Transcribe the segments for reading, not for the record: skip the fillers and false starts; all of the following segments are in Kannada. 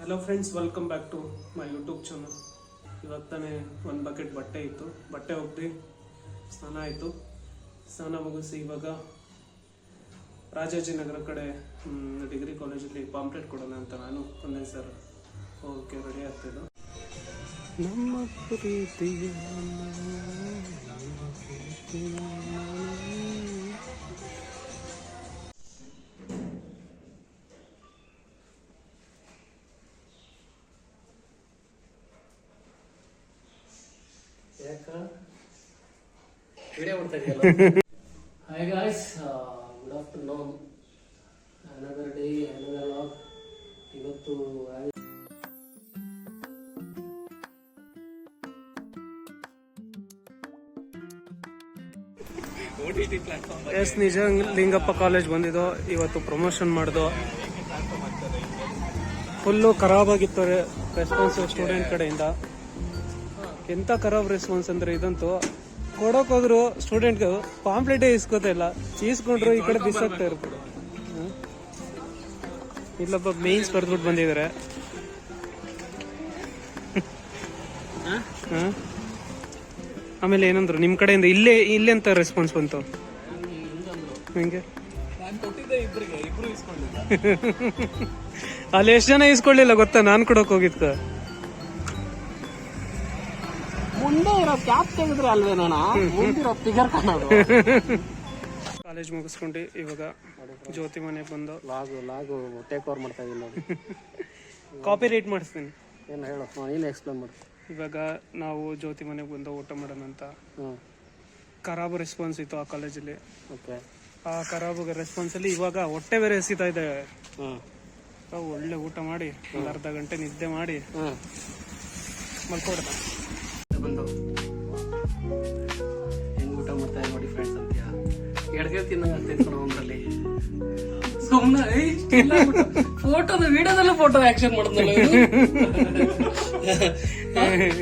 Hello friends, welcome back to my YouTube channel. ಇವಾಗ ತಾನೇ ಒಂದು ಬಕೆಟ್ ಬಟ್ಟೆ ಇತ್ತು, ಬಟ್ಟೆ ಒಗ್ದು ಸ್ನಾನ ಆಯಿತು. ಸ್ನಾನ ಮುಗಿಸಿ ಇವಾಗ ರಾಜಾಜಿನಗರ ಕಡೆ ಡಿಗ್ರಿ ಕಾಲೇಜಲ್ಲಿ ಪಾಂಪ್ಲೆಟ್ ಕೊಡೋಣ ಅಂತ ನಾನು ಒಂದೇ ಸರ್ ಹೋಗೋಕ್ಕೆ ರೆಡಿ ಆಗ್ತಿದ್ದು. ನಮ್ಮ ಪ್ರೀತಿಯ ವಿಡಿಯೋ ಮಾಡ್ತಾ ಇದೆಯಲ್ಲ. Hi guys, good afternoon. Another day, another vlog. ಇವತ್ತು ಎಸ್ ನಿಜ ಲಿಂಗಪ್ಪ ಕಾಲೇಜ್ ಬಂದಿದ್ದು. ಇವತ್ತು ಪ್ರಮೋಷನ್ ಮಾಡಿದ್ದು. ಫುಲ್ಲು ಖರಾಬಾಗಿತ್ತು ರೆಸ್ಪಾನ್ಸ್ ಸ್ಟೂಡೆಂಟ್ ಕಡೆಯಿಂದ. ಎಂತ ಖರಾಬ್ ರೆಸ್ಪಾನ್ಸ್ ಅಂದ್ರೆ ಇದಂತೂ ಕೊಡೋಕ್ ಹೋದ್ರು ಸ್ಟೂಡೆಂಟ್ಗೆ ಪಾಂಪ್ಲೆಟೇ ಇಸ್ಕೋತಾ ಇಲ್ಲ, ಈಸ್ಕೊಂಡ್ರು ಈ ಕಡೆ ಬಿಸಾಕ್ತಾ ಇರ್ತಾರೆ. ಇಲ್ಲೊಬ್ಬ ಮೇನ್ಸ್ ಬರ್ದ್ಬಿಟ್ಟು ಬಂದಿದ್ದಾರೆ. ಆಮೇಲೆ ಏನಂದ್ರು ನಿಮ್ ಕಡೆಯಿಂದ ಇಲ್ಲೇ ಅಂತ ರೆಸ್ಪಾನ್ಸ್ ಬಂತು. ಹಿಂಗೆ ಅಲ್ಲಿ ಎಷ್ಟು ಜನ ಇಸ್ಕೊಳ್ಳಿಲ್ಲ ಗೊತ್ತಾ, ನಾನ್ ಕೊಡಕ್ ಹೋಗಿದ್ಕ. ಮುಂದೆ ಇರೋ ಕ್ಯಾಪ್ ತೆಗೆದ್ರೆ ಅಲ್ವೇ ನೋಣ ಮುಂದಿರೋ ಫಿಗರ್ ಕಾಣೋದು. ಕಾಲೇಜ್ ಮುಗಿಸ್ಕೊಂಡು ಇವಾಗ ಜ್ಯೋತಿ ಮನೆಗೆ ಬಂದು ಲಾಗು ಟೇಕ್ ಓವರ್ ಮಾಡ್ತಾ ಇದೀನಿ ನೋಡಿ. ಕಾಪಿ ರೈಟ್ ಮಾಡಿಸ್ತೀನಿ. ಏನು ಹೇಳು, ನೀನು ಎಕ್ಸ್ಪ್ಲೇನ್ ಮಾಡು. ಇವಾಗ ನಾವು ಜ್ಯೋತಿ ಮನೆಗೆ ಬಂದು ಊಟ ಮಾಡೋಣ ಅಂತ. ಖರಾಬ್ ರೆಸ್ಪಾನ್ಸ್ ಇತ್ತು ಆ ಕಾಲೇಜಲ್ಲಿ. ಓಕೆ, ಆ ಖರಾಬ್ ರೆಸ್ಪಾನ್ಸ್ ಅಲ್ಲಿ ಇವಾಗ ಹೊಟ್ಟೆ ಬೇರೆ ಎಸಿತಾ ಇದೆ. ಒಳ್ಳೆ ಊಟ ಮಾಡಿ ಒಂದು ಅರ್ಧ ಗಂಟೆ ನಿದ್ದೆ ಮಾಡಿ ಮಲ್ಕೊಡ್ದ ಬಂದು ಹೆಂಗ್ ಊಟ ಮಾಡ್ತಾ ನೋಡಿ ಫ್ರೆಂಡ್ಸ್ ಅಂತೀಯ. ಎಡ್ಗೆ ತಿನ್ನೋ ಒಂದ್ರಲ್ಲಿ ಸುಮ್ಮನೆ ಫೋಟೋದ ವಿಡಿಯೋದಲ್ಲೂ ಫೋಟೋ ಆಕ್ಷನ್ ಮಾಡಿದ್ನಲ್ಲ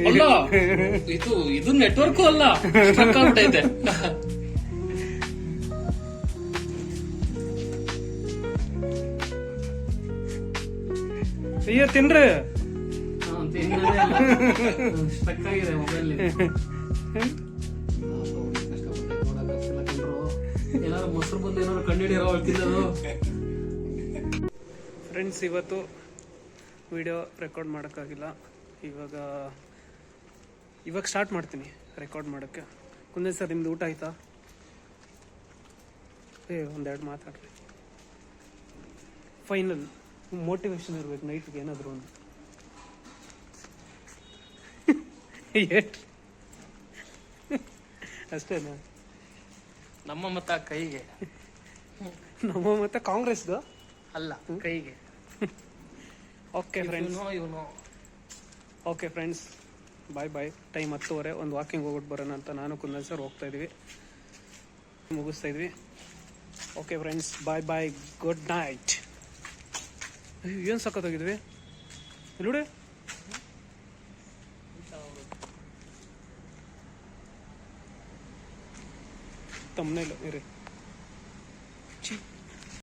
ಅಲ್ಲ. ಇದು ನೆಟ್ವರ್ಕು ಅಲ್ಲ, ಸ್ಟ್ರಕ್ ಆಗ್ಬಿಟ್ಟೈತೆ. ಅಯ್ಯೋ ತಿನ್ರಿ, ಸ್ಟ್ರಕ್ ಆಗಿದೆ ಮೊಬೈಲ್. ಏನಾದ್ರು ಮೊಸರು ಬಂದು ಏನಾದ್ರು ಕಂಡಿಡಿರೋ ತಿನ್ನೋದು. ಫ್ರೆಂಡ್ಸ್, ಇವತ್ತು ವಿಡಿಯೋ ರೆಕಾರ್ಡ್ ಮಾಡೋಕ್ಕಾಗಿಲ್ಲ. ಇವಾಗ ಸ್ಟಾರ್ಟ್ ಮಾಡ್ತೀನಿ ರೆಕಾರ್ಡ್ ಮಾಡೋಕ್ಕೆ. ಕುಂದೇ ಸರ್, ನಿಮ್ದು ಊಟ ಆಯ್ತಾ? ಒಂದೆರಡು ಮಾತಾಡ್ರಿ. ಫೈನಲ್ ಮೋಟಿವೇಶನ್ ಇರ್ಬೇಕು ನೈಟ್ಗೆ ಏನಾದರೂ ಒಂದು. ಅಷ್ಟೇನಾ? ನಮ್ಮ ಮತ ಕೈಗೆ, ನಮ್ಮ ಮತ್ತೆ ಕಾಂಗ್ರೆಸ್ದು ಅಲ್ಲ ಕೈಗೆ. ಓಕೆ ಫ್ರೆಂಡ್ಸ್, ಓಕೆ ಫ್ರೆಂಡ್ಸ್, ಬಾಯ್ ಬಾಯ್. ಟೈಮ್ 10:30. ಒಂದು ವಾಕಿಂಗ್ ಹೋಗ್ಬಿಟ್ಟು ಬರೋಣ ಅಂತ ನಾನು ಕುಂದನ್ ಸರ್ ಹೋಗ್ತಾ ಇದ್ವಿ, ಮುಗಿಸ್ತಾ ಇದ್ವಿ. ಓಕೆ ಫ್ರೆಂಡ್ಸ್, ಬಾಯ್ ಬಾಯ್, ಗುಡ್ ನೈಟ್. ಏನು ಸಖತ್ತಾಗಿದ್ವಿ ನೋಡಿ. ತಮ್ಮನೇಲಿ ಇರಿ.